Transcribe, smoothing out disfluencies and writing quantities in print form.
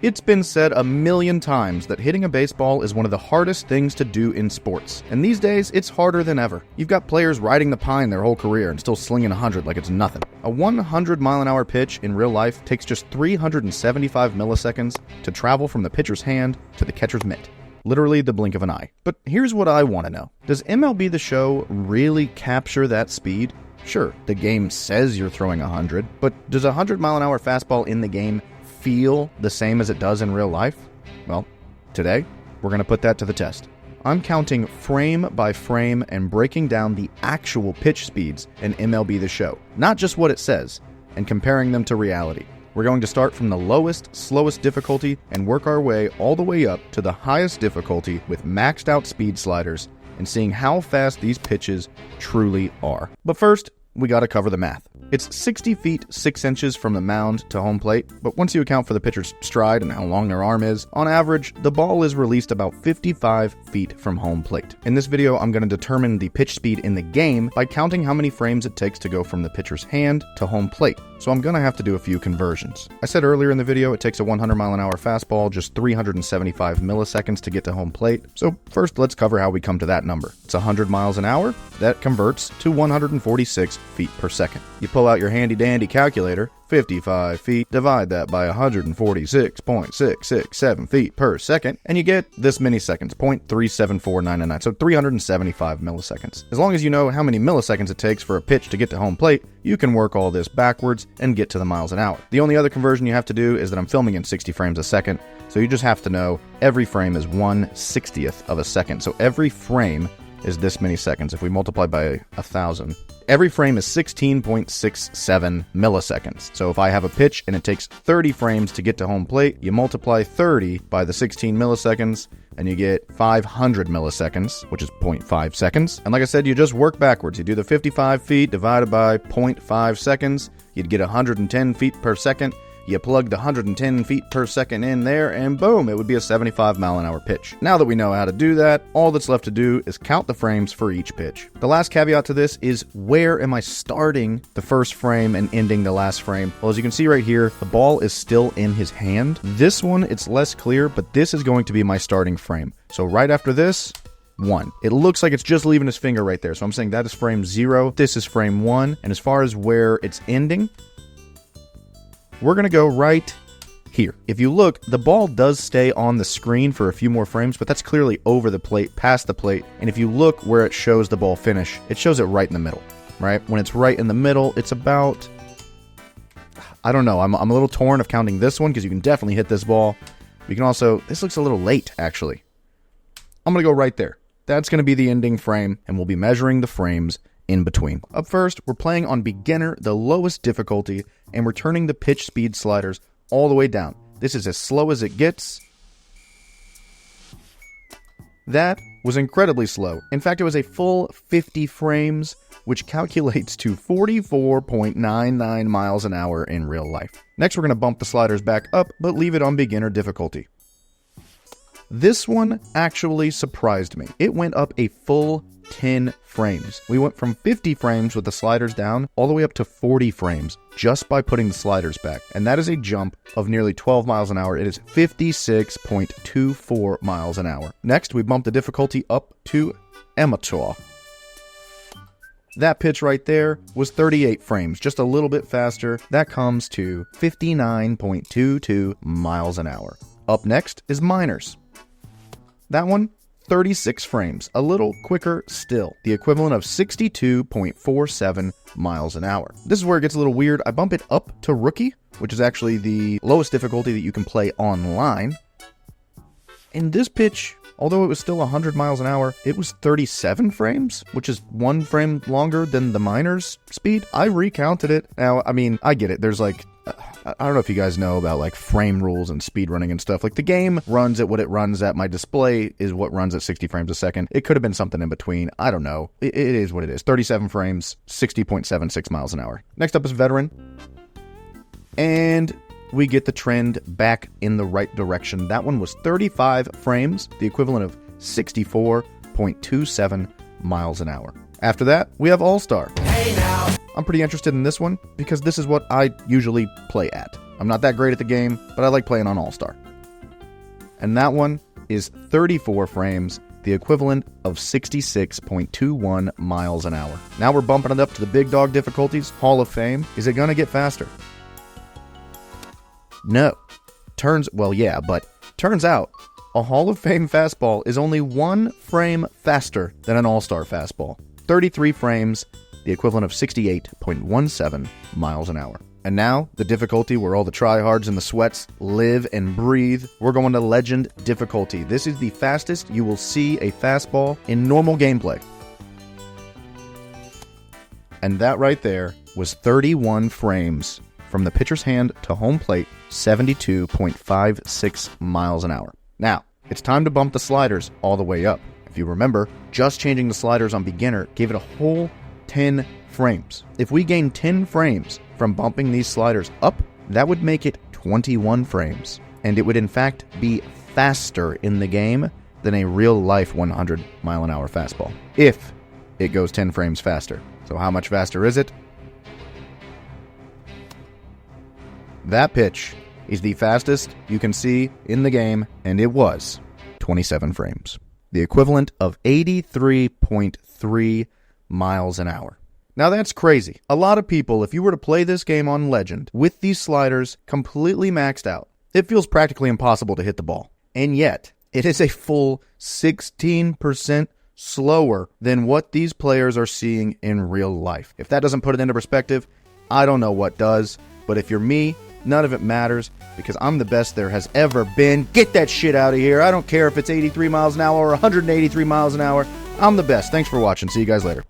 It's been said a million times that hitting a baseball is one of the hardest things to do in sports. And these days, it's harder than ever. You've got players riding the pine their whole career and still slinging 100 like it's nothing. A 100-mile-an-hour pitch in real life takes just 375 milliseconds to travel from the pitcher's hand to the catcher's mitt. Literally the blink of an eye. But here's what I want to know. Does MLB The Show really capture that speed? Sure, the game says you're throwing 100, but does a 100-mile-an-hour fastball in the game feel the same as it does in real life? Well, today, we're going to put that to the test. I'm counting frame by frame and breaking down the actual pitch speeds in MLB The Show, not just what it says, and comparing them to reality. We're going to start from the lowest, slowest difficulty and work our way all the way up to the highest difficulty with maxed out speed sliders and seeing how fast these pitches truly are. But first, we gotta cover the math. It's 60 feet 6 inches from the mound to home plate, but once you account for the pitcher's stride and how long their arm is, on average, the ball is released about 55 feet from home plate. In this video, I'm gonna determine the pitch speed in the game by counting how many frames it takes to go from the pitcher's hand to home plate. So I'm gonna have to do a few conversions. I said earlier in the video, it takes a 100-mile-an-hour fastball just 375 milliseconds to get to home plate. So first, let's cover how we come to that number. It's 100 miles an hour. That converts to 146 feet per second. You pull out your handy-dandy calculator, 55 feet, divide that by 146.667 feet per second, and you get this many seconds, 0.374999, so 375 milliseconds. As long as you know how many milliseconds it takes for a pitch to get to home plate, you can work all this backwards and get to the miles an hour. The only other conversion you have to do is that I'm filming in 60 frames a second, so you just have to know every frame is 1/60th of a second, so every frame is this many seconds. If we multiply by 1,000, every frame is 16.67 milliseconds. So if I have a pitch and it takes 30 frames to get to home plate, you multiply 30 by the 16 milliseconds, and you get 500 milliseconds, which is 0.5 seconds. And like I said, you just work backwards. You do the 55 feet divided by 0.5 seconds, you'd get 110 feet per second. You plug the 110 feet per second in there, and boom, it would be a 75-mile-an-hour pitch. Now that we know how to do that, all that's left to do is count the frames for each pitch. The last caveat to this is, where am I starting the first frame and ending the last frame? Well, as you can see right here, the ball is still in his hand. This one, it's less clear, but this is going to be my starting frame. So right after this, 1. It looks like it's just leaving his finger right there, so I'm saying that is frame 0, this is frame 1, and as far as where it's ending, we're going to go right here. If you look, the ball does stay on the screen for a few more frames, but that's clearly over the plate, past the plate. And if you look where it shows the ball finish, it shows it right in the middle, right? When it's right in the middle, it's about, I don't know, I'm a little torn of counting this one because you can definitely hit this ball. You can also, this looks a little late, actually. I'm going to go right there. That's going to be the ending frame, and we'll be measuring the frames in between. Up first, we're playing on beginner, the lowest difficulty, and we're turning the pitch speed sliders all the way down. This is as slow as it gets. That was incredibly slow. In fact, it was a full 50 frames, which calculates to 44.99 miles an hour in real life. Next, we're going to bump the sliders back up, but leave it on beginner difficulty. This one actually surprised me. It went up a full 10 frames. We went from 50 frames with the sliders down all the way up to 40 frames just by putting the sliders back. And that is a jump of nearly 12 miles an hour. It is 56.24 miles an hour. Next, we bumped the difficulty up to amateur. That pitch right there was 38 frames, just a little bit faster. That comes to 59.22 miles an hour. Up next is minors. That one, 36 frames, a little quicker still, the equivalent of 62.47 miles an hour. This is where it gets a little weird. I bump it up to rookie, which is actually the lowest difficulty that you can play online. And this pitch, although it was still 100 miles an hour, it was 37 frames, which is 1 frame longer than the minors speed. I recounted it. Now, I mean, I get it. There's like, I don't know if you guys know about like frame rules and speed running and stuff. Like the game runs at what it runs at. My display is what runs at 60 frames a second. It could have been something in between. I don't know. It is what it is. 37 frames, 60.76 miles an hour. Next up is veteran. And we get the trend back in the right direction. That one was 35 frames, the equivalent of 64.27 miles an hour. After that, we have All-Star. Hey now! I'm pretty interested in this one because this is what I usually play at. I'm not that great at the game, but I like playing on All-Star. and that one is 34 frames, the equivalent of 66.21 miles an hour. Now we're bumping it up to the big dog difficulties, Hall of Fame. Is it going to get faster? No. Turns out a Hall of Fame fastball is only 1 frame faster than an all-star fastball. 33 frames, the equivalent of 68.17 miles an hour. And now, the difficulty where all the tryhards and the sweats live and breathe. We're going to Legend difficulty. This is the fastest you will see a fastball in normal gameplay. And that right there was 31 frames from the pitcher's hand to home plate, 72.56 miles an hour. Now, it's time to bump the sliders all the way up. If you remember, just changing the sliders on beginner gave it a whole 10 frames. If we gain 10 frames from bumping these sliders up, that would make it 21 frames. And it would in fact be faster in the game than a real-life 100-mile-an-hour fastball, if it goes 10 frames faster. So how much faster is it? That pitch is the fastest you can see in the game, and it was 27 frames, the equivalent of 83.3 miles an hour. Now that's crazy. A lot of people, if you were to play this game on Legend with these sliders completely maxed out, it feels practically impossible to hit the ball. And yet, it is a full 16% slower than what these players are seeing in real life. If that doesn't put it into perspective, I don't know what does. But if you're me, none of it matters, because I'm the best there has ever been. Get that shit out of here. I don't care if it's 83 miles an hour or 183 miles an hour. I'm the best. Thanks for watching. See you guys later.